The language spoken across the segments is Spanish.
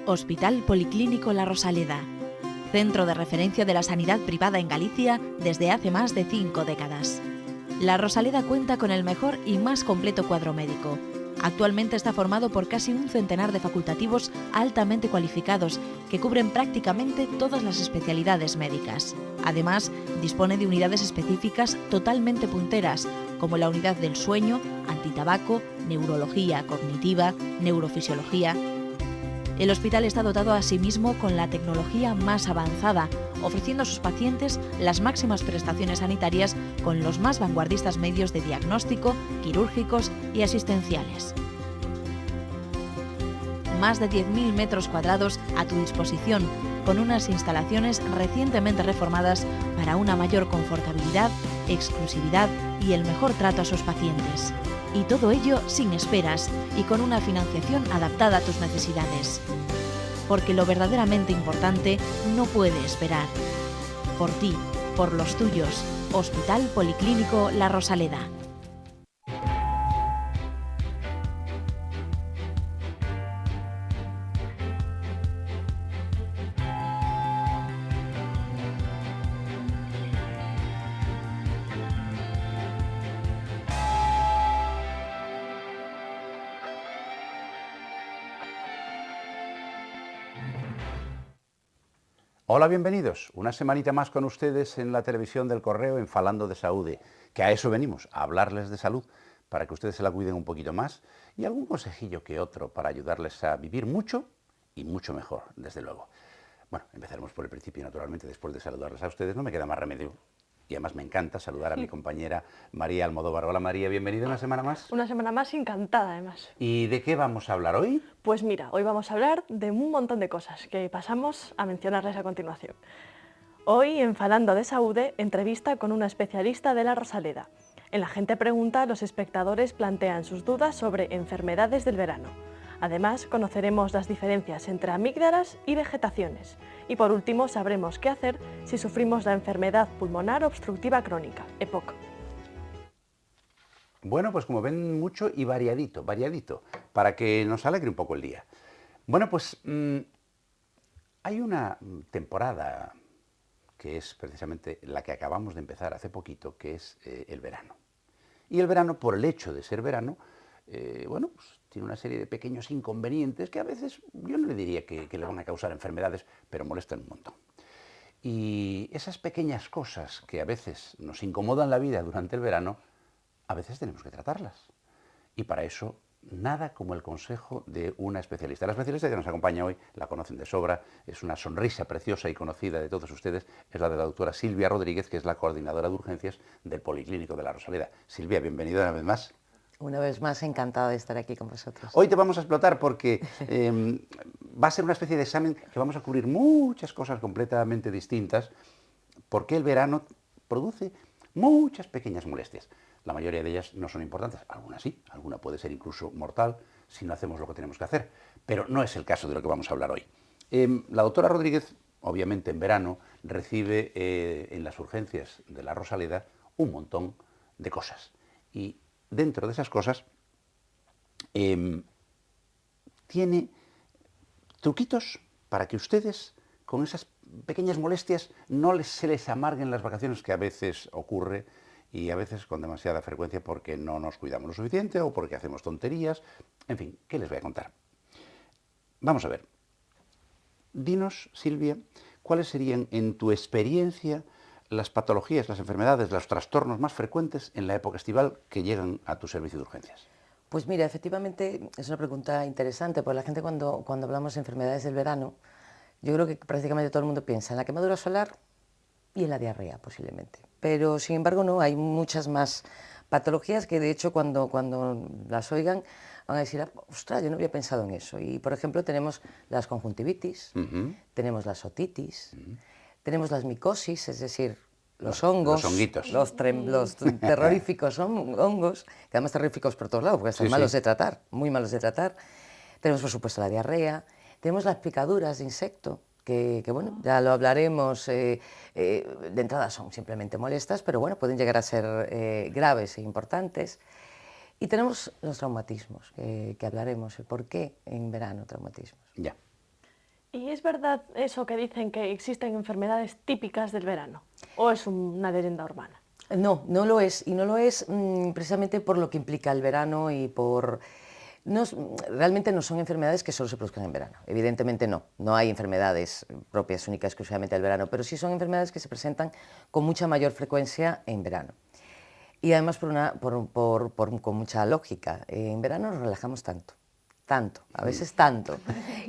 Hospital Policlínico La Rosaleda, centro de referencia de la sanidad privada en Galicia desde hace más de 5 décadas. La Rosaleda cuenta con el mejor y más completo cuadro médico. Actualmente está formado por casi un centenar de facultativos altamente cualificados que cubren prácticamente todas las especialidades médicas. Además, dispone de unidades específicas totalmente punteras, como la unidad del sueño, antitabaco, neurología cognitiva, neurofisiología. El hospital está dotado asimismo con la tecnología más avanzada, ofreciendo a sus pacientes las máximas prestaciones sanitarias con los más vanguardistas medios de diagnóstico, quirúrgicos y asistenciales. Más de 10.000 metros cuadrados a tu disposición, con unas instalaciones recientemente reformadas para una mayor confortabilidad, exclusividad y el mejor trato a sus pacientes. Y todo ello sin esperas y con una financiación adaptada a tus necesidades. Porque lo verdaderamente importante no puede esperar. Por ti, por los tuyos. Hospital Policlínico La Rosaleda. Hola, bienvenidos. Una semanita más con ustedes en la televisión del Correo en Falando de Saúde, que a eso venimos, a hablarles de salud, para que ustedes se la cuiden un poquito más y algún consejillo que otro para ayudarles a vivir mucho y mucho mejor, desde luego. Bueno, empezaremos por el principio, naturalmente, después de saludarles a ustedes, no me queda más remedio. Y además me encanta saludar a mi compañera María Almodóvar. Hola María, bienvenida una semana más. Una semana más encantada, además. ¿Y de qué vamos a hablar hoy? Pues mira, hoy vamos a hablar de un montón de cosas que pasamos a mencionarles a continuación. Hoy, en Falando de Saúde, entrevista con una especialista de La Rosaleda. En La Gente Pregunta, los espectadores plantean sus dudas sobre enfermedades del verano. Además, conoceremos las diferencias entre amígdalas y vegetaciones. Y por último, sabremos qué hacer si sufrimos la enfermedad pulmonar obstructiva crónica, EPOC. Bueno, pues como ven, mucho y variadito, para que nos alegre un poco el día. Bueno, pues hay una temporada que es precisamente la que acabamos de empezar hace poquito, que es el verano. Y el verano, por el hecho de ser verano, bueno, pues tiene una serie de pequeños inconvenientes que a veces yo no le diría que le van a causar enfermedades, pero molestan un montón. Y esas pequeñas cosas que a veces nos incomodan la vida durante el verano, a veces tenemos que tratarlas. Y para eso, nada como el consejo de una especialista. La especialista que nos acompaña hoy, la conocen de sobra, es una sonrisa preciosa y conocida de todos ustedes, es la de la doctora Silvia Rodríguez, que es la coordinadora de urgencias del Policlínico de La Rosaleda. Silvia, bienvenida una vez más. Una vez más, encantada de estar aquí con vosotros. Hoy te vamos a explotar porque va a ser una especie de examen que vamos a cubrir muchas cosas completamente distintas, porque el verano produce muchas pequeñas molestias. La mayoría de ellas no son importantes, algunas sí, alguna puede ser incluso mortal si no hacemos lo que tenemos que hacer, pero no es el caso de lo que vamos a hablar hoy. La doctora Rodríguez, obviamente en verano, recibe en las urgencias de La Rosaleda un montón de cosas. Y dentro de esas cosas tiene truquitos para que ustedes, con esas pequeñas molestias, no se les amarguen las vacaciones, que a veces ocurre, y a veces con demasiada frecuencia porque no nos cuidamos lo suficiente o porque hacemos tonterías. En fin, ¿qué les voy a contar? Vamos a ver. Dinos, Silvia, ¿cuáles serían, en tu experiencia, las patologías, las enfermedades, los trastornos más frecuentes en la época estival que llegan a tu servicio de urgencias? Pues mira, efectivamente es una pregunta interesante, porque la gente cuando hablamos de enfermedades del verano, yo creo que prácticamente todo el mundo piensa en la quemadura solar y en la diarrea, posiblemente. Pero, sin embargo, no, hay muchas más patologías que, de hecho, cuando las oigan, van a decir, ostras, yo no había pensado en eso. Y, por ejemplo, tenemos las conjuntivitis, tenemos las otitis, tenemos las micosis, es decir, los hongos, los honguitos, los terroríficos hongos, que además terroríficos por todos lados, porque están malos de tratar, muy malos de tratar. Tenemos, por supuesto, la diarrea, tenemos las picaduras de insecto, que bueno, ya lo hablaremos, de entrada son simplemente molestas, pero bueno, pueden llegar a ser graves e importantes. Y tenemos los traumatismos, que hablaremos, el por qué en verano traumatismos. Ya. ¿Y es verdad eso que dicen que existen enfermedades típicas del verano? ¿O es una leyenda urbana? No, no lo es, y no lo es precisamente por lo que implica el verano y por... realmente no son enfermedades que solo se produzcan en verano, evidentemente no, no hay enfermedades propias, únicas, exclusivamente del verano, pero sí son enfermedades que se presentan con mucha mayor frecuencia en verano. Y además con mucha lógica. En verano nos relajamos tanto, a veces tanto,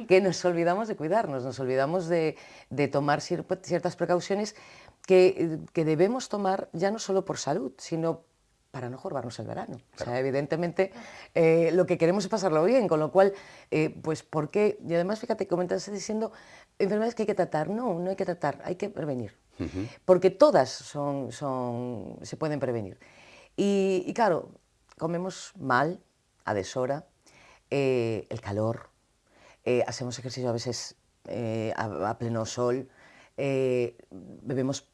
que nos olvidamos de cuidarnos, nos olvidamos de tomar ciertas precauciones que debemos tomar ya no solo por salud, sino para no jorbarnos el verano. Claro. O sea, evidentemente lo que queremos es pasarlo bien, con lo cual, pues, ¿por qué? Y además, fíjate, comentaste diciendo enfermedades que hay que tratar. No, no hay que tratar, hay que prevenir. Porque todas se pueden prevenir. Y claro, comemos mal, a deshora, el calor, hacemos ejercicio a veces a pleno sol, bebemos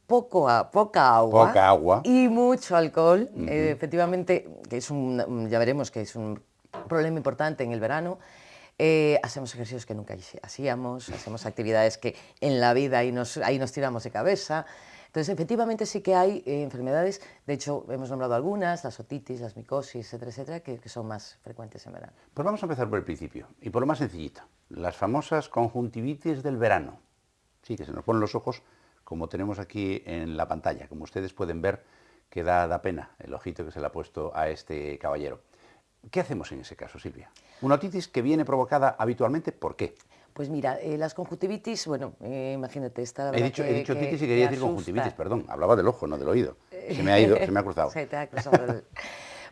poca agua y mucho alcohol, efectivamente, que es ya veremos que es un problema importante en el verano. Hacemos ejercicios que nunca hacíamos, hacemos actividades que en la vida ahí nos tiramos de cabeza. Entonces, efectivamente sí que hay enfermedades, de hecho hemos nombrado algunas, las otitis, las micosis, etcétera, que son más frecuentes en verano. Pues vamos a empezar por el principio y por lo más sencillito, las famosas conjuntivitis del verano. Sí, que se nos ponen los ojos como tenemos aquí en la pantalla, como ustedes pueden ver que da pena el ojito que se le ha puesto a este caballero. ¿Qué hacemos en ese caso, Silvia? Una otitis que viene provocada habitualmente, ¿por qué? Pues mira, las conjuntivitis, bueno, imagínate, esta... He dicho otitis y quería decir conjuntivitis, perdón, hablaba del ojo, no del oído. Se me ha cruzado. Se te ha cruzado.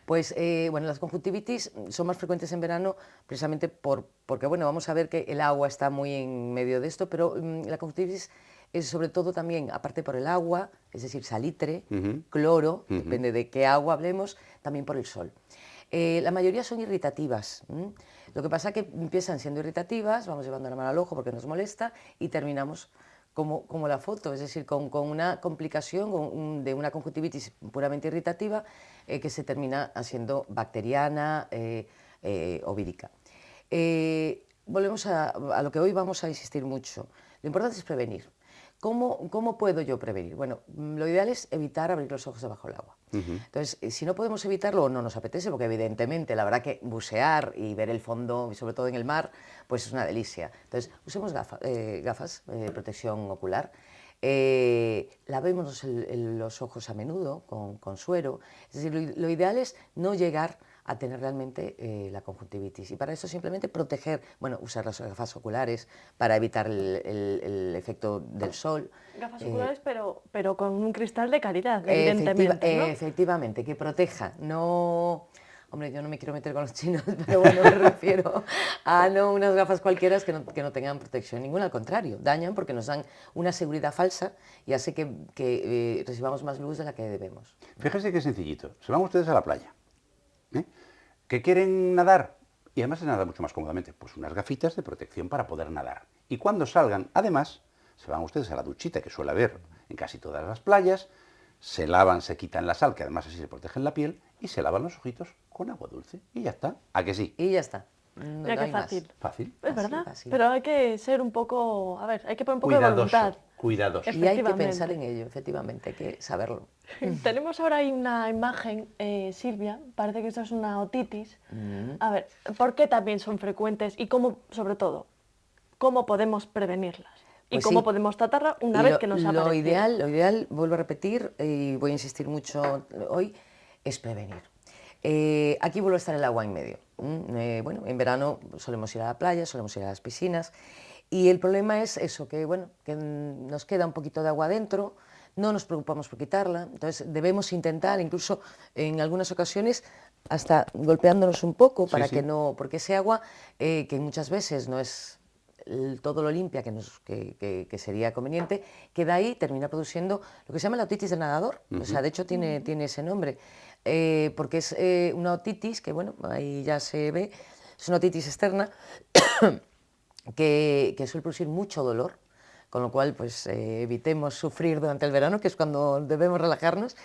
Pues, bueno, las conjuntivitis son más frecuentes en verano precisamente porque, bueno, vamos a ver que el agua está muy en medio de esto, pero la conjuntivitis es sobre todo también, aparte por el agua, es decir, salitre, cloro, depende de qué agua hablemos, también por el sol. La mayoría son irritativas. Lo que pasa es que empiezan siendo irritativas, vamos llevando la mano al ojo porque nos molesta y terminamos como la foto, es decir, con una complicación de una conjuntivitis puramente irritativa que se termina haciendo bacteriana o vírica. Volvemos a lo que hoy vamos a insistir mucho. Lo importante es prevenir. ¿Cómo puedo yo prevenir? Bueno, lo ideal es evitar abrir los ojos debajo del agua. Entonces, si no podemos evitarlo o no nos apetece, porque evidentemente la verdad que bucear y ver el fondo, y sobre todo en el mar, pues es una delicia. Entonces, usemos gafas de protección ocular. Lavémonos los ojos a menudo con suero. Es decir, lo ideal es no llegar a tener realmente la conjuntivitis. Y para eso simplemente proteger, bueno, usar las gafas oculares para evitar el efecto del sol. Gafas oculares, pero con un cristal de calidad, evidentemente, ¿no? Efectivamente, que proteja, no... Hombre, yo no me quiero meter con los chinos, pero bueno, me refiero a no unas gafas cualquiera que no tengan protección ninguna, al contrario, dañan porque nos dan una seguridad falsa y hace que recibamos más luz de la que debemos. Fíjense qué sencillito, se van ustedes a la playa, que quieren nadar, y además se nada mucho más cómodamente, pues unas gafitas de protección para poder nadar. Y cuando salgan, además, se van ustedes a la duchita que suele haber en casi todas las playas, se lavan, se quitan la sal, que además así se protegen la piel, y se lavan los ojitos con agua dulce. Y ya está. ¿A que sí? Y ya está. No, ya que fácil. Más. Fácil. Es verdad, pero hay que ser un poco, a ver, hay que poner un poco de voluntad. Cuidadoso. Y hay que pensar en ello, efectivamente, hay que saberlo. Tenemos ahora ahí una imagen, Silvia, parece que esto es una otitis. A ver, ¿por qué también son frecuentes y cómo, sobre todo, cómo podemos prevenirlas? ¿Y Pues cómo sí. podemos tratarla una vez que nos aparece? Lo ideal, vuelvo a repetir, y voy a insistir mucho hoy, es prevenir. Aquí vuelve a estar el agua en medio. Bueno, en verano solemos ir a la playa, solemos ir a las piscinas, y el problema es eso, que, bueno, que nos queda un poquito de agua dentro, no nos preocupamos por quitarla, entonces debemos intentar, incluso en algunas ocasiones, hasta golpeándonos un poco para que no, porque ese agua, que muchas veces no es todo lo limpia que sería conveniente, queda ahí, termina produciendo lo que se llama la otitis del nadador. O sea, de hecho tiene ese nombre, porque es una otitis que, bueno, ahí ya se ve, es una otitis externa que suele producir mucho dolor, con lo cual pues evitemos sufrir durante el verano, que es cuando debemos relajarnos,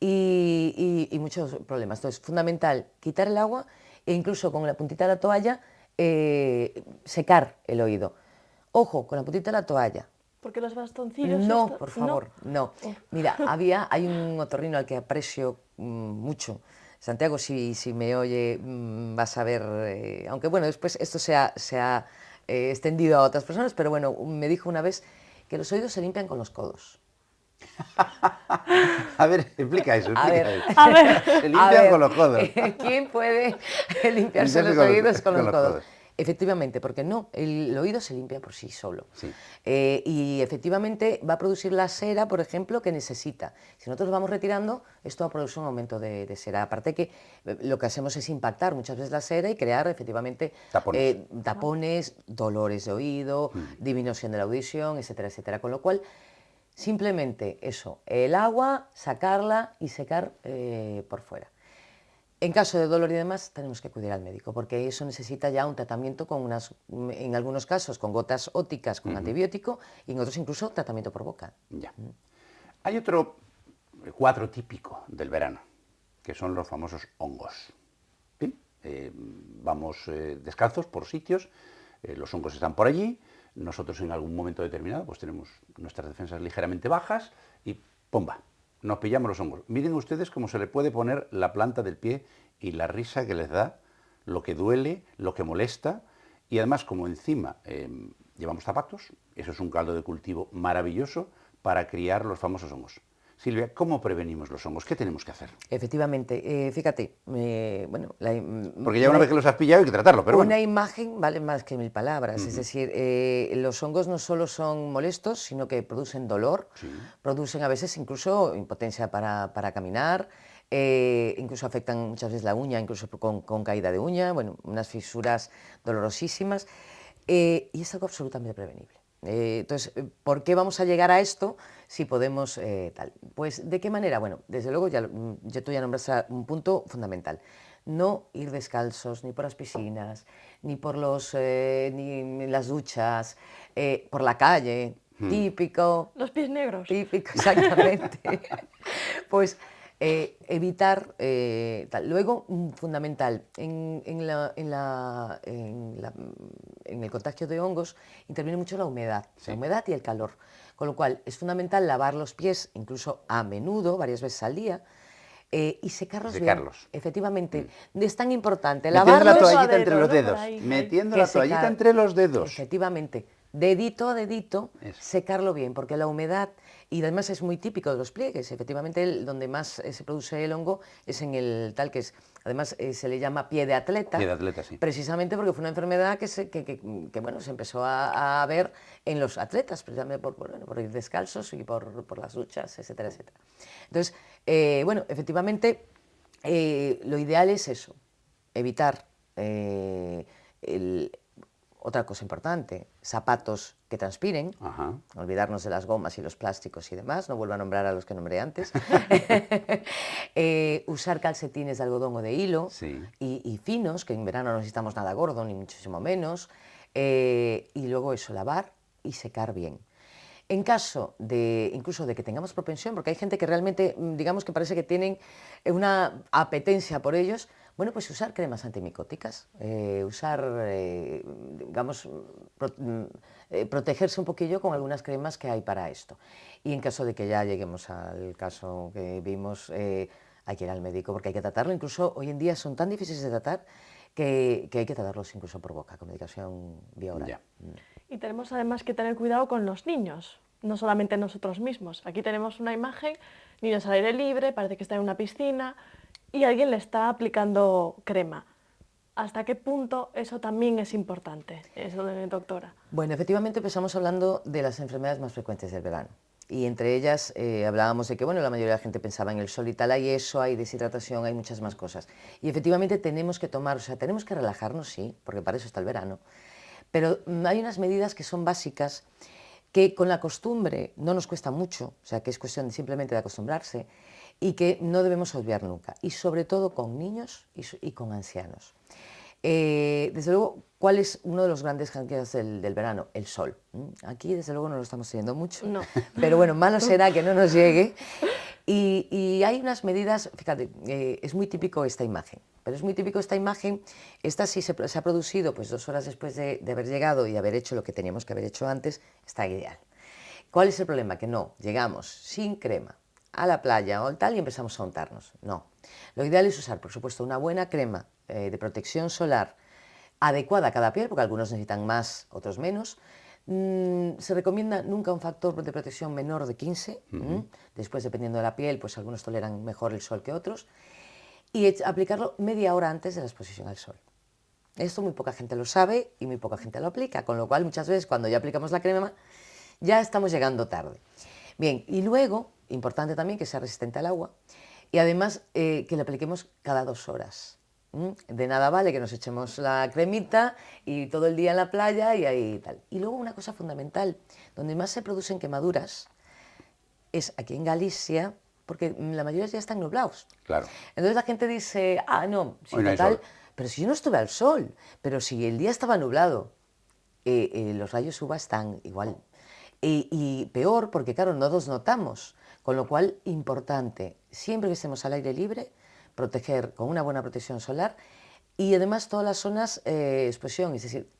y muchos problemas. Entonces, fundamental quitar el agua e incluso con la puntita de la toalla secar el oído. Ojo, con la puntita de la toalla. Porque los bastoncillos... No, por favor, no. Oh. Mira, hay un otorrino al que aprecio mucho. Santiago, si me oye, vas a ver, aunque bueno, después esto se ha extendido a otras personas, pero bueno, me dijo una vez que los oídos se limpian con los codos. A ver, explica eso. A ver, Se limpian con los codos. ¿Quién puede limpiarse los oídos con los codos? Efectivamente, porque no, el oído se limpia por sí solo. Sí. Y efectivamente va a producir la cera, por ejemplo, que necesita. Si nosotros vamos retirando, esto va a producir un aumento de cera. Aparte que lo que hacemos es impactar muchas veces la cera y crear efectivamente tapones, dolores de oído, disminución de la audición, etcétera, etcétera. Con lo cual, simplemente eso, el agua, sacarla y secar por fuera. En caso de dolor y demás, tenemos que acudir al médico, porque eso necesita ya un tratamiento con en algunos casos, con gotas ópticas con antibiótico, y en otros incluso tratamiento por boca. Ya. Hay otro cuadro típico del verano, que son los famosos hongos. ¿Sí? Vamos descalzos por sitios, los hongos están por allí, nosotros en algún momento determinado pues tenemos nuestras defensas ligeramente bajas y ¡pumba! Nos pillamos los hongos. Miren ustedes cómo se le puede poner la planta del pie y la risa que les da, lo que duele, lo que molesta, y además como encima llevamos zapatos, eso es un caldo de cultivo maravilloso para criar los famosos hongos. Silvia, ¿cómo prevenimos los hongos? ¿Qué tenemos que hacer? Efectivamente, fíjate, bueno... Porque ya una vez que los has pillado hay que tratarlo, pero una bueno. imagen vale más que 1000 palabras, es decir, los hongos no solo son molestos, sino que producen dolor, producen a veces incluso impotencia para caminar, incluso afectan muchas veces la uña, incluso con caída de uña, bueno, unas fisuras dolorosísimas, y es algo absolutamente prevenible. Entonces, ¿por qué vamos a llegar a esto si podemos tal? Pues, ¿de qué manera? Bueno, desde luego, tú ya nombraste un punto fundamental. No ir descalzos ni por las piscinas, ni por ni las duchas, por la calle, típico. Los pies negros. Típico, exactamente. Pues evitar tal. Luego, fundamental, en el contagio de hongos interviene mucho la humedad, la humedad y el calor. Con lo cual, es fundamental lavar los pies, incluso a menudo, varias veces al día, y secarlos bien. Efectivamente, es tan importante lavarlos. Metiendo la toallita entre los dedos. Metiendo la toallita entre los dedos. Efectivamente. Dedito a dedito, secarlo bien, porque la humedad, y además es muy típico de los pliegues, efectivamente donde más se produce el hongo es en el tal que es, además se le llama pie de atleta. Pie de atleta, sí. Precisamente porque fue una enfermedad que bueno, se empezó a ver en los atletas, precisamente por ir descalzos y por las duchas, etcétera, etcétera. Entonces, bueno, efectivamente, lo ideal es eso, evitar otra cosa importante, zapatos que transpiren, olvidarnos de las gomas y los plásticos y demás, no vuelvo a nombrar a los que nombré antes, usar calcetines de algodón o de hilo y finos, que en verano no necesitamos nada gordo ni muchísimo menos, y luego eso, lavar y secar bien. En caso incluso de que tengamos propensión, porque hay gente que realmente, digamos que parece que tienen una apetencia por ellos, bueno, pues usar cremas antimicóticas, digamos, protegerse un poquillo con algunas cremas que hay para esto. Y en caso de que ya lleguemos al caso que vimos, hay que ir al médico porque hay que tratarlo. Incluso hoy en día son tan difíciles de tratar que hay que tratarlos incluso por boca, con medicación vía oral. Y tenemos además que tener cuidado con los niños, no solamente nosotros mismos. Aquí tenemos una imagen, niños al aire libre, parece que está en una piscina y alguien le está aplicando crema. ¿Hasta qué punto eso también es importante, eso doctora? Bueno, efectivamente empezamos hablando de las enfermedades más frecuentes del verano. Y entre ellas hablábamos de que, bueno, la mayoría de la gente pensaba en el sol y tal, hay eso, hay deshidratación, hay muchas más cosas. Y efectivamente tenemos que tomar, o sea, tenemos que relajarnos, sí, porque para eso está el verano. Pero hay unas medidas que son básicas, que con la costumbre no nos cuesta mucho, o sea, que es cuestión simplemente de acostumbrarse, y que no debemos olvidar nunca, y sobre todo con niños y con ancianos. Desde luego, ¿cuál es uno de los grandes candidatos del verano? El sol. Aquí, desde luego, no lo estamos teniendo mucho, pero bueno, malo será que no nos llegue. Y hay unas medidas, fíjate, es muy típico esta imagen. pero es muy típico esta imagen. Esta sí se ha producido pues 2 horas después de haber llegado y haber hecho lo que teníamos que haber hecho antes, está ideal. ¿Cuál es el problema? Que no, llegamos sin crema a la playa o tal y empezamos a untarnos. No. Lo ideal es usar, por supuesto, una buena crema de protección solar adecuada a cada piel, porque algunos necesitan más, otros menos. Se recomienda nunca un factor de protección menor de 15. Después, dependiendo de la piel, pues algunos toleran mejor el sol que otros. Y aplicarlo media hora antes de la exposición al sol. Esto muy poca gente lo sabe y muy poca gente lo aplica, con lo cual muchas veces cuando ya aplicamos la crema ya estamos llegando tarde. Bien, y luego, importante también que sea resistente al agua y además que le apliquemos cada 2 horas. De nada vale que nos echemos la cremita y todo el día en la playa y ahí tal. Y luego una cosa fundamental, donde más se producen quemaduras es aquí en Galicia, porque la mayoría ya están nublados. Claro. Entonces la gente dice, ah, no, si Hoy no hay total, sol. pero si yo no estuve al sol, pero si el día estaba nublado, los rayos UVA están igual. Y peor, porque claro, no los notamos. Con lo cual, importante, siempre que estemos al aire libre, proteger con una buena protección solar y además todas las zonas de exposión, es decir,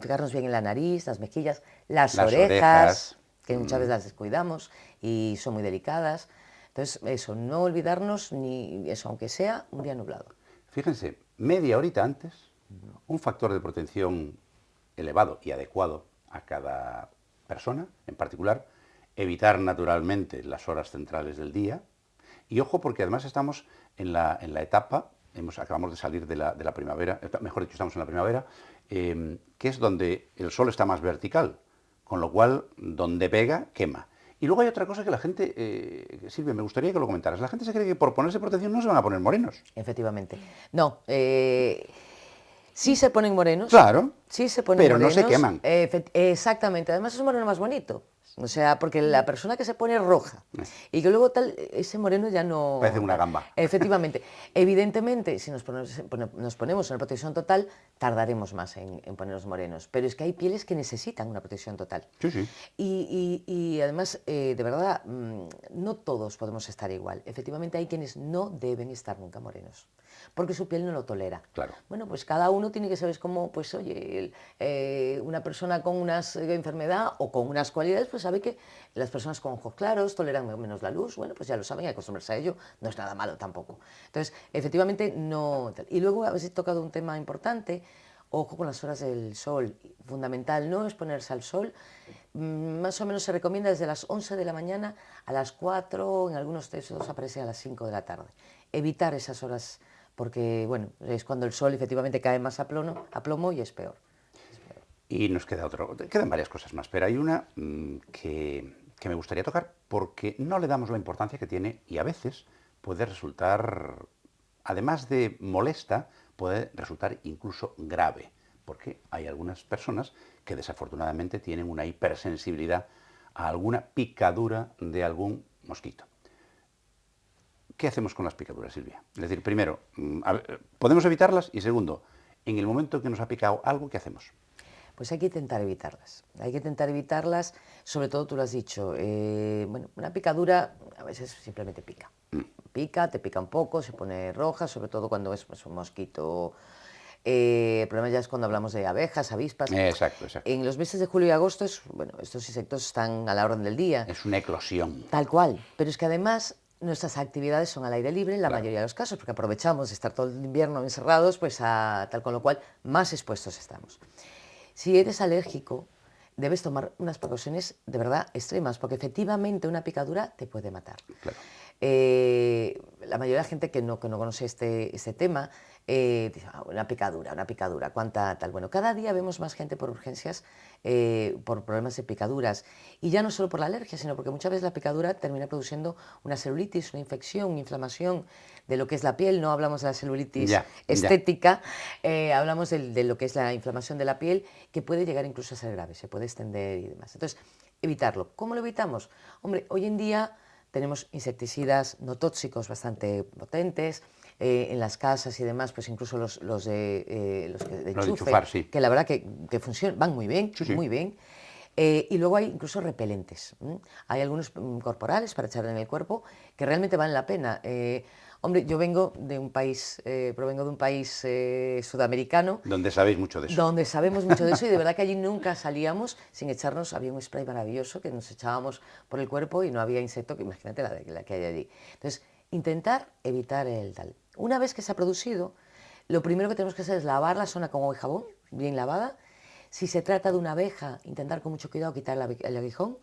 fijarnos bien en la nariz, las mejillas, las orejas, que muchas veces las descuidamos y son muy delicadas. Entonces, eso, no olvidarnos ni eso, aunque sea un día nublado. Fíjense, media horita antes, un factor de protección elevado y adecuado a cada persona en particular, evitar naturalmente las horas centrales del día y ojo porque además estamos en la etapa, acabamos de salir de la primavera, mejor dicho, estamos en la primavera, que es donde el sol está más vertical, con lo cual donde pega, quema. Y luego hay otra cosa que la gente, Silvia, me gustaría que lo comentaras. La gente se cree que por ponerse protección no se van a poner morenos. Efectivamente. No, sí se ponen morenos. Claro, sí se ponen pero morenos, no se queman. Exactamente. Además es un moreno más bonito. O sea, porque la persona que se pone roja y que luego tal, ese moreno ya no... Parece una gamba. Efectivamente. Evidentemente, si nos ponemos una protección total, tardaremos más en ponernos morenos. Pero es que hay pieles que necesitan una protección total. Sí, sí. Y además, de verdad, no todos podemos estar igual. Efectivamente, hay quienes no deben estar nunca morenos, porque su piel no lo tolera. Claro. Bueno, pues cada uno tiene que saber cómo, pues oye, una persona con una enfermedad o con unas cualidades, pues sabe que las personas con ojos claros toleran menos la luz. Bueno, pues ya lo saben, hay que acostumbrarse a ello, no es nada malo tampoco. Entonces, efectivamente, no... Y luego habéis tocado un tema importante, ojo con las horas del sol. Fundamental, no exponerse al sol. Más o menos se recomienda desde las 11 de la mañana a las 4, en algunos textos aparece a las 5 de la tarde. Evitar esas horas, porque bueno, es cuando el sol efectivamente cae más a plomo y es peor. Y nos queda quedan varias cosas más, pero hay una que me gustaría tocar porque no le damos la importancia que tiene y a veces puede resultar, además de molesta, puede resultar incluso grave, porque hay algunas personas que desafortunadamente tienen una hipersensibilidad a alguna picadura de algún mosquito. ¿Qué hacemos con las picaduras, Silvia? Es decir, primero, ¿podemos evitarlas? Y segundo, en el momento que nos ha picado algo, ¿qué hacemos? Pues hay que intentar evitarlas. Hay que intentar evitarlas, sobre todo tú lo has dicho. Bueno, una picadura a veces simplemente pica. Pica, te pica un poco, se pone roja, sobre todo cuando es pues, un mosquito. El problema ya es cuando hablamos de abejas, avispas. Exacto, exacto. En los meses de julio y agosto, bueno, estos insectos están a la orden del día. Es una eclosión. Tal cual. Pero es que además nuestras actividades son al aire libre en la Claro. mayoría de los casos, porque aprovechamos de estar todo el invierno encerrados, pues tal con lo cual más expuestos estamos. Si eres alérgico, debes tomar unas precauciones de verdad extremas, porque efectivamente una picadura te puede matar. Claro. La mayoría de la gente que no conoce este tema dice, una picadura, ¿cuánta tal? Bueno, cada día vemos más gente por urgencias por problemas de picaduras. Y ya no solo por la alergia, sino porque muchas veces la picadura termina produciendo una celulitis, una infección, una inflamación de lo que es la piel. No hablamos de la celulitis estética, hablamos de lo que es la inflamación de la piel, que puede llegar incluso a ser grave, se puede extender y demás. Entonces, evitarlo. ¿Cómo lo evitamos? Hombre, hoy en día tenemos insecticidas no tóxicos bastante potentes, en las casas y demás, pues incluso los de enchufar, sí. Que la verdad que funcionan, van muy bien, sí, sí. Muy bien. Y luego hay incluso repelentes. Hay algunos corporales para echar en el cuerpo que realmente valen la pena. Hombre, yo vengo de un país, provengo de un país sudamericano. Donde sabéis mucho de eso. Donde sabemos mucho de eso y de verdad que allí nunca salíamos sin echarnos, había un spray maravilloso que nos echábamos por el cuerpo y no había insecto, que imagínate la que hay allí. Entonces, intentar evitar el tal. Una vez que se ha producido, lo primero que tenemos que hacer es lavar la zona con agua y jabón, bien lavada. Si se trata de una abeja, intentar con mucho cuidado quitar el aguijón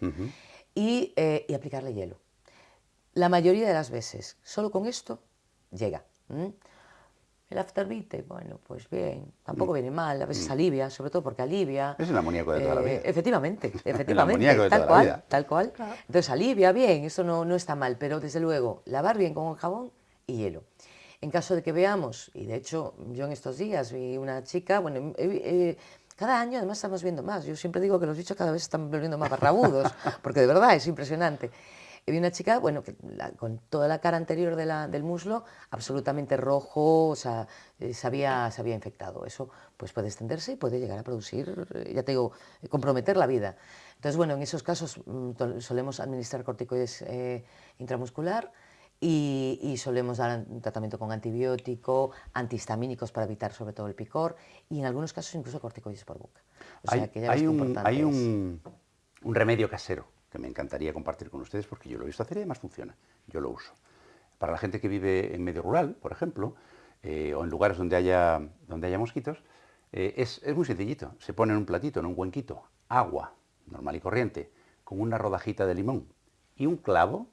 y aplicarle hielo. La mayoría de las veces, solo con esto, llega. El afterbite, bueno, pues bien, tampoco viene mal, a veces alivia, sobre todo porque alivia. Es el amoníaco de toda la vida. Efectivamente, El amoníaco de toda la vida. Tal cual. Claro. Entonces alivia bien, eso no está mal, pero desde luego, lavar bien con jabón y hielo. En caso de que veamos, y de hecho yo en estos días vi una chica, bueno, cada año además estamos viendo más, yo siempre digo que los bichos cada vez están volviendo más barrabudos, porque de verdad es impresionante. Vi una chica, bueno, con toda la cara anterior del muslo absolutamente rojo, o sea, se había infectado. Eso pues puede extenderse y puede llegar a producir, ya te digo, comprometer la vida. Entonces, bueno, en esos casos solemos administrar corticoides intramuscular y solemos dar un tratamiento con antibiótico, antihistamínicos para evitar sobre todo el picor y en algunos casos incluso corticoides por boca. O sea, que ya ves qué importante hay es. un remedio casero que me encantaría compartir con ustedes porque yo lo he visto hacer y además funciona. Yo lo uso. Para la gente que vive en medio rural, por ejemplo, o en lugares donde haya mosquitos, es muy sencillito. Se pone en un platito, en un cuenquito, agua normal y corriente, con una rodajita de limón y un clavo,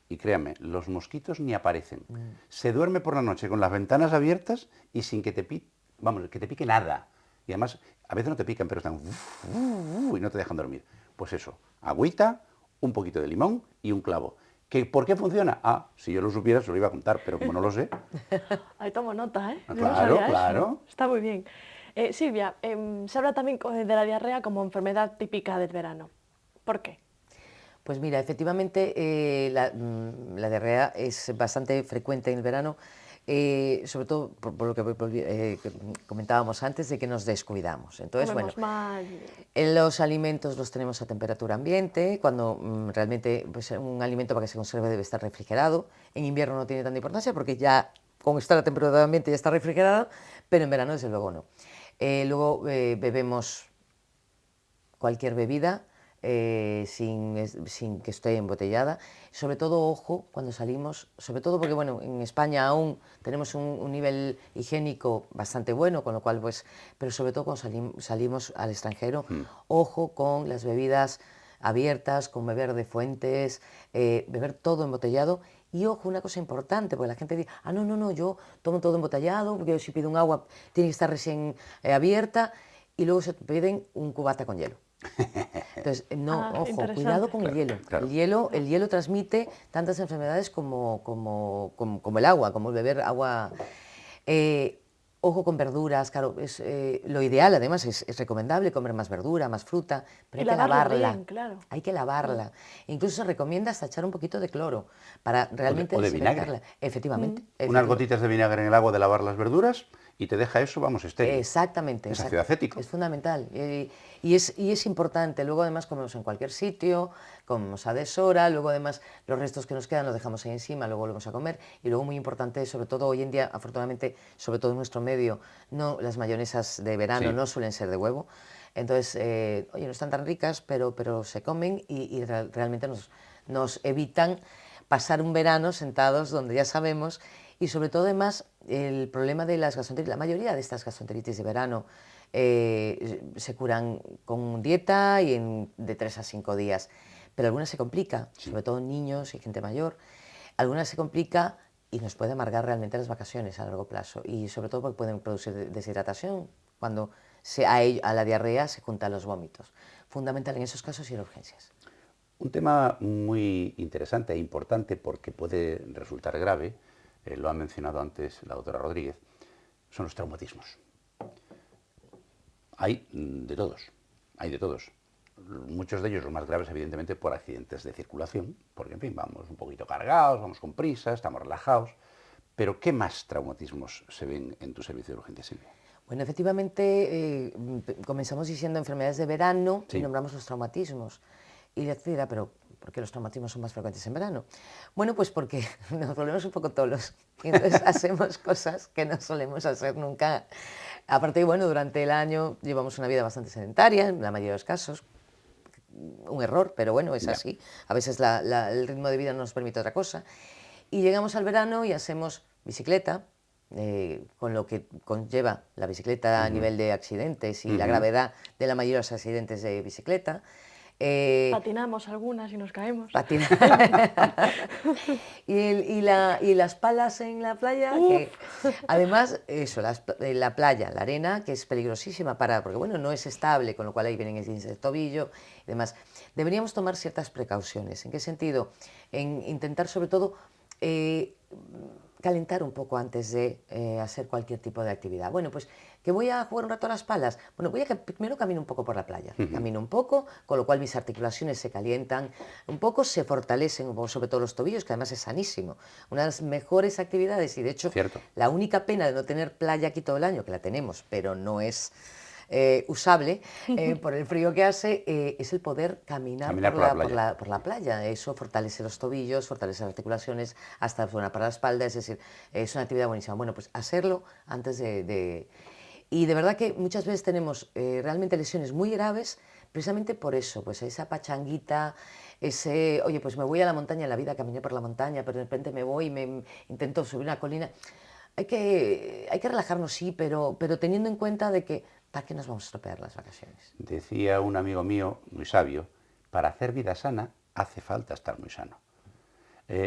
y créanme, los mosquitos ni aparecen. Se duerme por la noche con las ventanas abiertas y sin que te pique nada. Y además, a veces no te pican, pero están y no te dejan dormir. Pues eso, agüita, un poquito de limón y un clavo. ¿Por qué funciona? Ah, si yo lo supiera se lo iba a contar, pero como no lo sé... Ahí tomo nota, ¿eh? Ah, Yo no claro, sabía claro. eso. Está muy bien. Silvia, se habla también de la diarrea como enfermedad típica del verano. ¿Por qué? Pues mira, efectivamente la diarrea es bastante frecuente en el verano, sobre todo por lo que comentábamos antes de que nos descuidamos. Entonces, Comemos bueno, mal. los alimentos los tenemos a temperatura ambiente, cuando realmente pues, un alimento para que se conserve debe estar refrigerado. En invierno no tiene tanta importancia porque ya con estar a temperatura ambiente ya está refrigerado, pero en verano desde luego no. Luego bebemos cualquier bebida, sin que esté embotellada. Sobre todo, ojo, cuando salimos, sobre todo porque, bueno, en España aún tenemos un nivel higiénico bastante bueno, con lo cual, pues, pero sobre todo cuando salimos al extranjero, ojo con las bebidas abiertas, con beber de fuentes, beber todo embotellado. Y ojo, una cosa importante, porque la gente dice, ah, no, yo tomo todo embotellado, porque si pido un agua tiene que estar recién abierta, y luego se piden un cubata con hielo. Entonces, no, ojo, cuidado con el hielo. Claro. El hielo transmite tantas enfermedades como el agua, como el beber agua. Ojo con verduras, claro, lo ideal además es recomendable comer más verdura, más fruta, pero Y hay que lavarla lavarla. bien, claro. Hay que lavarla. Incluso se recomienda hasta echar un poquito de cloro para realmente o de vinagre. desinfectarla. Efectivamente. Unas gotitas de vinagre en el agua de lavar las verduras y te deja eso, vamos, estéril. Exactamente. Es ácido acético. Es fundamental. Y es importante. Luego, además, comemos en cualquier sitio, comemos a deshora, luego, además, los restos que nos quedan los dejamos ahí encima, luego volvemos a comer. Y luego, muy importante, sobre todo hoy en día, afortunadamente, sobre todo en nuestro medio, las mayonesas de verano no suelen ser de huevo. Entonces, oye, no están tan ricas, pero se comen y realmente nos evitan pasar un verano sentados donde ya sabemos. Y sobre todo, además, el problema de las gastroenteritis, la mayoría de estas gastroenteritis de verano se curan con dieta y de 3 a 5 días, pero algunas se complica, sobre todo en niños y gente mayor, algunas se complica y nos puede amargar realmente las vacaciones a largo plazo y sobre todo porque pueden producir deshidratación cuando a la diarrea se juntan los vómitos. Fundamental en esos casos ir a urgencias. Un tema muy interesante e importante porque puede resultar grave, lo ha mencionado antes la doctora Rodríguez, son los traumatismos. Hay de todos. Muchos de ellos, los más graves, evidentemente, por accidentes de circulación, porque, en fin, vamos un poquito cargados, vamos con prisa, estamos relajados. Pero, ¿qué más traumatismos se ven en tu servicio de urgencia, Silvia? Bueno, efectivamente, comenzamos diciendo enfermedades de verano y nombramos los traumatismos. Y la dirá, pero ¿Por qué los traumatismos son más frecuentes en verano? Bueno, pues porque nos volvemos un poco tolos y entonces hacemos cosas que no solemos hacer nunca. Aparte, bueno, durante el año llevamos una vida bastante sedentaria, en la mayoría de los casos. Un error, pero bueno, es así. A veces el ritmo de vida no nos permite otra cosa. Y llegamos al verano y hacemos bicicleta, con lo que conlleva la bicicleta a nivel de accidentes y la gravedad de la mayoría de los accidentes de bicicleta. Patinamos algunas y nos caemos. y las palas en la playa, que además, eso, la playa, la arena, que es peligrosísima porque bueno, no es estable, con lo cual ahí vienen esguinces de tobillo y demás. Deberíamos tomar ciertas precauciones. ¿En qué sentido? En intentar, sobre todo, calentar un poco antes de hacer cualquier tipo de actividad. Bueno, pues que voy a jugar un rato a las palas. Bueno, primero camino un poco por la playa. Camino un poco, con lo cual mis articulaciones se calientan un poco, se fortalecen un poco, sobre todo los tobillos, que además es sanísimo. Una de las mejores actividades y de hecho la única pena de no tener playa aquí todo el año, que la tenemos, pero no es usable por el frío que hace, es el poder caminar por la playa. Eso fortalece los tobillos, fortalece las articulaciones, hasta buena para la espalda, es decir, es una actividad buenísima. Bueno, pues hacerlo antes Y de verdad que muchas veces tenemos realmente lesiones muy graves, precisamente por eso, pues esa pachanguita, oye, pues me voy a la montaña, en la vida caminé por la montaña, pero de repente me voy y intento subir una colina. Hay que relajarnos, sí, pero teniendo en cuenta de que ¿para qué nos vamos a estropear las vacaciones? Decía un amigo mío, muy sabio, para hacer vida sana hace falta estar muy sano.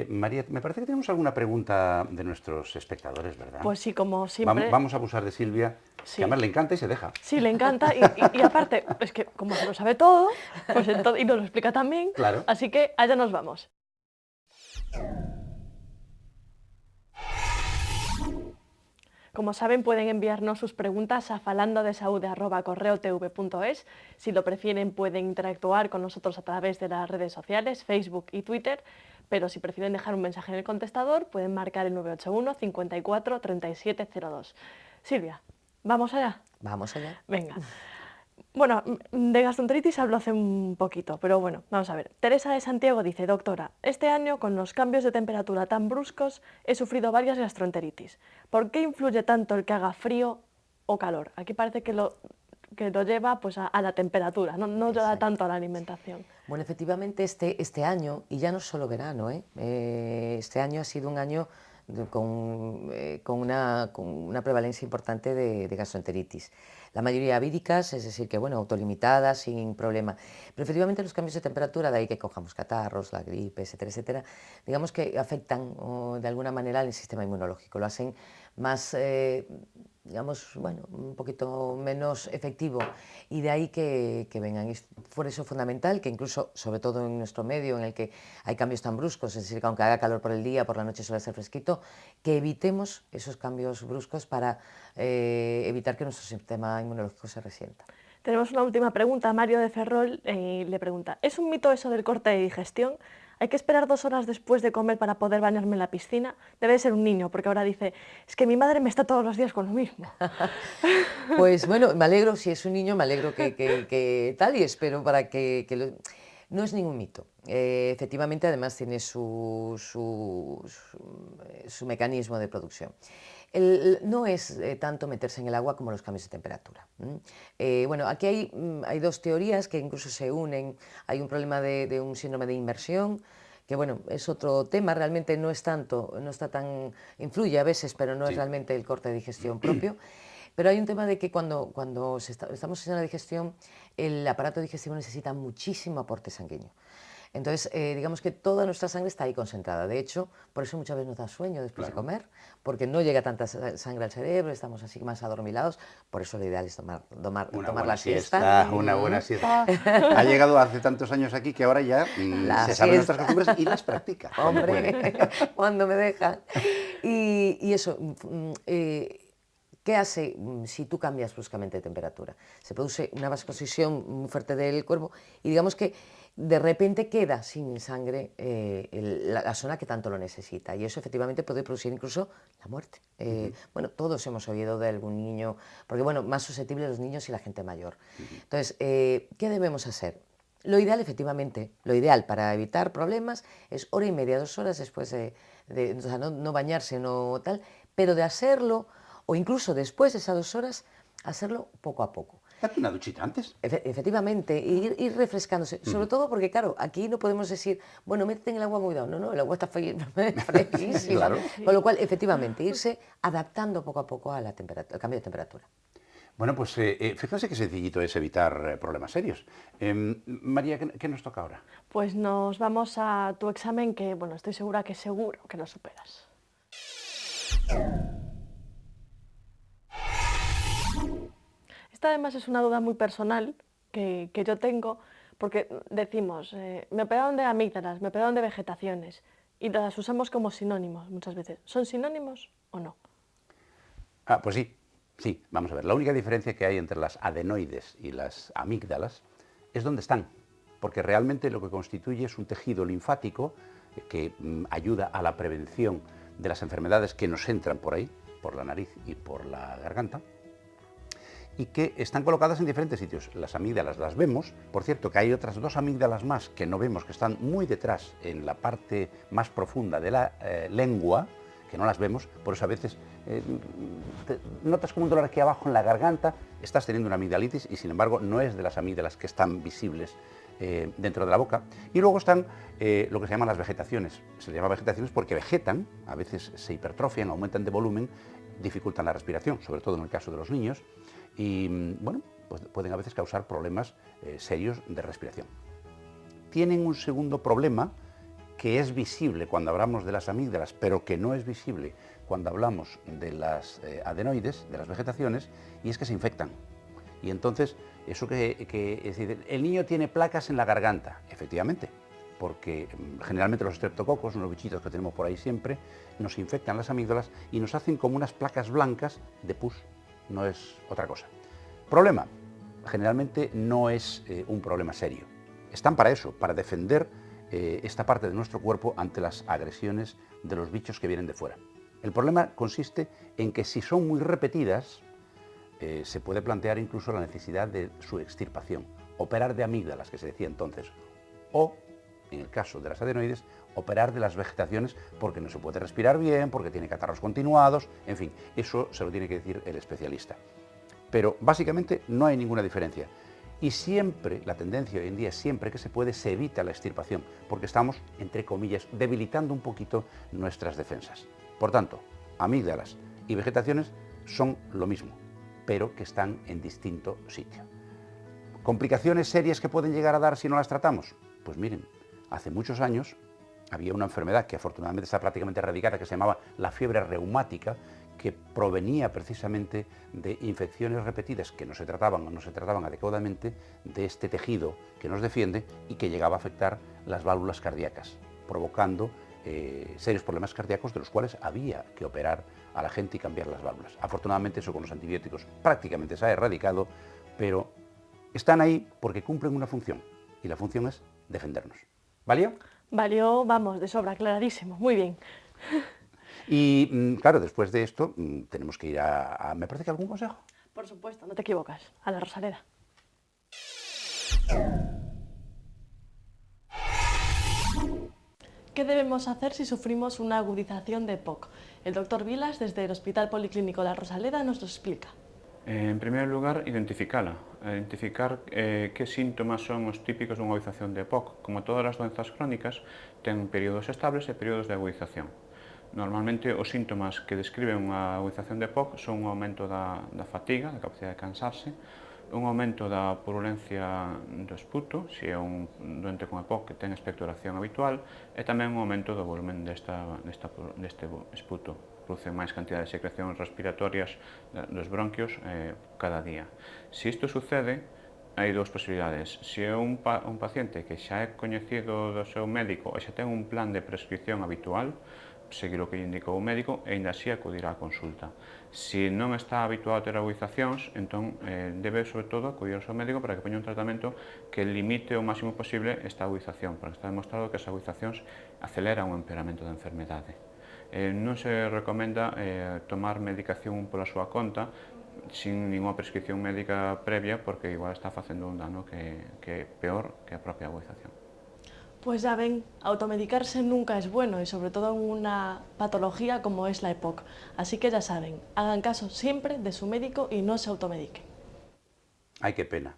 María, me parece que tenemos alguna pregunta de nuestros espectadores, ¿verdad? Pues sí, como siempre. Vamos a abusar de Silvia, que además le encanta y se deja. Sí, le encanta y aparte, es que como se lo sabe todo, pues y nos lo explica también, claro. Así que allá nos vamos. Como saben, pueden enviarnos sus preguntas a falandodesaude@correotv.es. Si lo prefieren, pueden interactuar con nosotros a través de las redes sociales, Facebook y Twitter, pero si prefieren dejar un mensaje en el contestador, pueden marcar el 981 54 37 02. Silvia, ¿vamos allá? Vamos allá. Venga. Bueno, de gastroenteritis hablo hace un poquito, pero bueno, vamos a ver. Teresa de Santiago dice: doctora, este año con los cambios de temperatura tan bruscos he sufrido varias gastroenteritis. ¿Por qué influye tanto el que haga frío o calor? Aquí parece que lo lleva pues a la temperatura, no lleva tanto a la alimentación. Bueno, efectivamente este año, y ya no es solo verano, este año ha sido un año con una prevalencia importante de gastroenteritis. La mayoría víricas, es decir, que bueno, autolimitadas, sin problema. Pero efectivamente los cambios de temperatura, de ahí que cojamos catarros, la gripe, etcétera, etcétera, digamos que afectan de alguna manera al sistema inmunológico, lo hacen más, digamos, bueno, un poquito menos efectivo, y de ahí que vengan. Es por eso fundamental que incluso, sobre todo en nuestro medio, en el que hay cambios tan bruscos, es decir, que aunque haga calor por el día, por la noche suele ser fresquito, que evitemos esos cambios bruscos para evitar que nuestro sistema inmunológico se resienta. Tenemos una última pregunta. Mario de Ferrol le pregunta: ¿es un mito eso del corte de digestión? ¿Hay que esperar 2 horas después de comer para poder bañarme en la piscina? Debe de ser un niño, porque ahora dice: es que mi madre me está todos los días con lo mismo. Pues bueno, me alegro, si es un niño, me alegro que tal, y espero para No es ningún mito. Efectivamente, además tiene su mecanismo de producción. No es tanto meterse en el agua como los cambios de temperatura. Bueno, aquí hay 2 teorías que incluso se unen. Hay un problema de un síndrome de inmersión, que bueno, es otro tema, realmente no es tanto, influye a veces, pero no es realmente el corte de digestión propio. Pero hay un tema de que cuando estamos en la digestión, el aparato digestivo necesita muchísimo aporte sanguíneo. Entonces, digamos que toda nuestra sangre está ahí concentrada. De hecho, por eso muchas veces nos da sueño después de comer, porque no llega tanta sangre al cerebro, estamos así más adormilados. Por eso lo ideal es tomar la siesta. Una buena siesta. Ha llegado hace tantos años aquí que ahora ya se saben nuestras costumbres y las practica. Hombre, cuando me dejan. Y eso... ¿qué hace si tú cambias bruscamente de temperatura? Se produce una vasodilatación muy fuerte del cuerpo y digamos que de repente queda sin sangre la zona que tanto lo necesita, y eso efectivamente puede producir incluso la muerte. Bueno, todos hemos oído de algún niño, porque bueno, más susceptibles los niños y la gente mayor. Entonces, ¿qué debemos hacer? Lo ideal, efectivamente, lo ideal para evitar problemas es hora y media, 2 horas después o sea, no bañarse, no tal, pero de hacerlo, o incluso después de esas 2 horas, hacerlo poco a poco. Date una duchita antes. Efectivamente, ir refrescándose, sobre todo porque, claro, aquí no podemos decir, bueno, métete en el agua muy no, el agua está fresquísima. Claro. Con lo cual, efectivamente, irse adaptando poco a poco a al cambio de temperatura. Bueno, pues fíjense qué sencillito es evitar problemas serios. María, ¿qué nos toca ahora? Pues nos vamos a tu examen que, bueno, estoy segura que seguro que lo superas. Esta además es una duda muy personal que yo tengo, porque decimos, me operaron de amígdalas, me operaron de vegetaciones, y las usamos como sinónimos muchas veces. ¿Son sinónimos o no? Ah, pues sí, sí, vamos a ver. La única diferencia que hay entre las adenoides y las amígdalas es dónde están, porque realmente lo que constituye es un tejido linfático que ayuda a la prevención de las enfermedades que nos entran por ahí, por la nariz y por la garganta, y que están colocadas en diferentes sitios. Las amígdalas las vemos, por cierto que hay otras 2 amígdalas más que no vemos, que están muy detrás, en la parte más profunda de la lengua, que no las vemos, por eso a veces notas como un dolor aquí abajo en la garganta, estás teniendo una amigdalitis y sin embargo no es de las amígdalas que están visibles dentro de la boca. Y luego están lo que se llaman las vegetaciones. Se les llama vegetaciones porque vegetan, a veces se hipertrofian, aumentan de volumen, dificultan la respiración, sobre todo en el caso de los niños, y bueno, pues pueden a veces causar problemas serios de respiración. Tienen un segundo problema que es visible cuando hablamos de las amígdalas, pero que no es visible cuando hablamos de las adenoides, de las vegetaciones, y es que se infectan. Y entonces, eso es decir, el niño tiene placas en la garganta, efectivamente, porque generalmente los estreptococos, unos bichitos que tenemos por ahí siempre, nos infectan las amígdalas y nos hacen como unas placas blancas de pus, no es otra cosa. Problema, generalmente no es un problema serio. Están para eso, para defender esta parte de nuestro cuerpo ante las agresiones de los bichos que vienen de fuera. El problema consiste en que si son muy repetidas, se puede plantear incluso la necesidad de su extirpación, operar de amígdalas, que se decía entonces, o, en el caso de las adenoides, operar de las vegetaciones porque no se puede respirar bien, porque tiene catarros continuados, en fin, eso se lo tiene que decir el especialista. Pero básicamente no hay ninguna diferencia. Y siempre, la tendencia hoy en día, siempre que se puede, se evita la extirpación, porque estamos, entre comillas, debilitando un poquito nuestras defensas. Por tanto, amígdalas y vegetaciones son lo mismo, pero que están en distinto sitio. ¿Complicaciones serias que pueden llegar a dar si no las tratamos? Pues miren, hace muchos años había una enfermedad que afortunadamente está prácticamente erradicada, que se llamaba la fiebre reumática, que provenía precisamente de infecciones repetidas que no se trataban o no se trataban adecuadamente de este tejido que nos defiende y que llegaba a afectar las válvulas cardíacas, provocando serios problemas cardíacos de los cuales había que operar a la gente y cambiar las válvulas. Afortunadamente eso con los antibióticos prácticamente se ha erradicado, pero están ahí porque cumplen una función y la función es defendernos. ¿Valió? Valió, vamos, de sobra, clarísimo, muy bien. Y claro, después de esto tenemos que ir ¿me parece que algún consejo? Por supuesto, no te equivocas, a la Rosaleda. ¿Qué debemos hacer si sufrimos una agudización de POC? El doctor Vilas, desde el Hospital Policlínico La Rosaleda, nos lo explica. En primeiro lugar, identificala. Identificar que síntomas son os típicos dunha agudización de POC. Como todas as doenzas crónicas, ten períodos estables e períodos de agudización. Normalmente, os síntomas que describen unha agudización de POC son un aumento da fatiga, da capacidade de cansarse, un aumento da purulencia do esputo, se é un doente con EPOC que ten expectoración habitual, e tamén un aumento do volumen deste esputo. Produce máis cantidad de secrecións respiratorias dos bronquios cada día. Se isto sucede, hai dúas posibilidades. Se é un paciente que xa é coñecido do seu médico e xa ten un plan de prescripción habitual, seguir o que lle indicou o médico e ainda así acudir á consulta. Se non está habituado a ter agudizacións, entón debe sobre todo acudir ao seu médico para que poña un tratamento que limite o máximo posible esta agudización, porque está demostrado que as agudizacións aceleran o empeoramento da enfermedade. Non se recomenda tomar medicación pola súa conta, sin ninguna prescripción médica previa, porque igual está facendo un dano que é peor que a propia agudización. Pues ya ven, automedicarse nunca es bueno y sobre todo en una patología como es la EPOC. Así que ya saben, hagan caso siempre de su médico y no se automediquen. Ay, qué pena.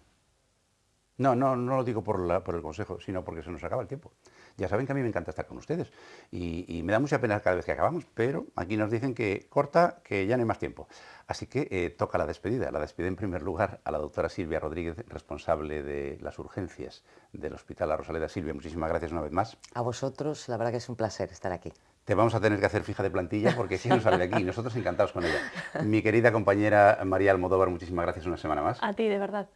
No lo digo por el consejo, sino porque se nos acaba el tiempo. Ya saben que a mí me encanta estar con ustedes y me da mucha pena cada vez que acabamos, pero aquí nos dicen que corta, que ya no hay más tiempo. Así que toca la despedida. La despido en primer lugar a la doctora Silvia Rodríguez, responsable de las urgencias del Hospital La Rosaleda. Silvia, muchísimas gracias una vez más. A vosotros, la verdad que es un placer estar aquí. Te vamos a tener que hacer fija de plantilla porque si no sale de aquí. Nosotros encantados con ella. Mi querida compañera María Almodóvar, muchísimas gracias una semana más. A ti, de verdad.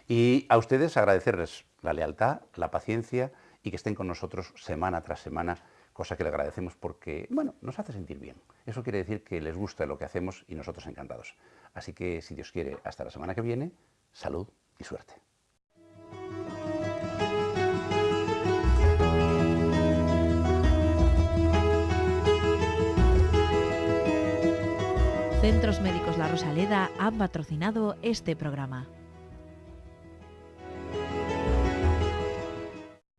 Y a ustedes agradecerles la lealtad, la paciencia y que estén con nosotros semana tras semana, cosa que le agradecemos porque, bueno, nos hace sentir bien. Eso quiere decir que les gusta lo que hacemos y nosotros encantados. Así que, si Dios quiere, hasta la semana que viene, salud y suerte. Centros Médicos La Rosaleda han patrocinado este programa.